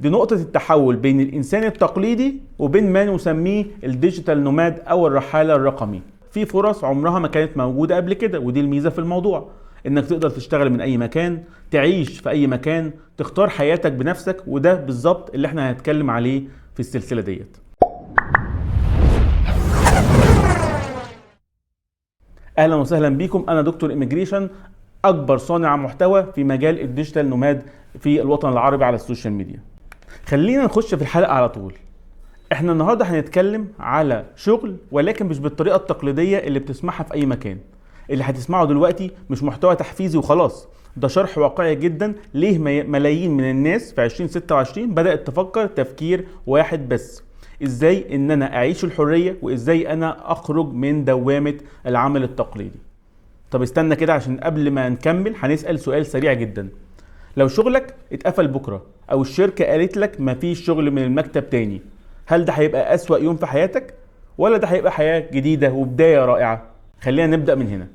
دي نقطة التحول بين الإنسان التقليدي وبين ما نسميه الديجيتال نوماد أو الرحالة الرقمي. في فرص عمرها ما كانت موجودة قبل كده، ودي الميزة في الموضوع، إنك تقدر تشتغل من أي مكان، تعيش في أي مكان، تختار حياتك بنفسك، وده بالظبط اللي احنا هنتكلم عليه في السلسلة ديت. أهلا وسهلا بكم، أنا دكتور إيميجريشن، أكبر صانع محتوى في مجال الديجيتال نوماد في الوطن العربي على السوشيال ميديا. خلينا نخش في الحلقة على طول. احنا النهاردة هنتكلم على شغل، ولكن مش بالطريقة التقليدية اللي بتسمعها في اي مكان. اللي هتسمعه دلوقتي مش محتوى تحفيزي وخلاص، ده شرح واقعي جدا ليه ملايين من الناس في 2026 بدأت تفكر تفكير واحد بس: ازاي ان انا اعيش الحرية، وازاي انا اخرج من دوامة العمل التقليدي. طب استنى كده، عشان قبل ما نكمل هنسأل سؤال سريع جدا. لو شغلك اتقفل بكرة، او الشركة قالت لك مفيش شغل من المكتب تاني، هل ده هيبقى أسوأ يوم في حياتك، ولا ده هيبقى حياة جديدة وبداية رائعة؟ خلينا نبدأ من هنا.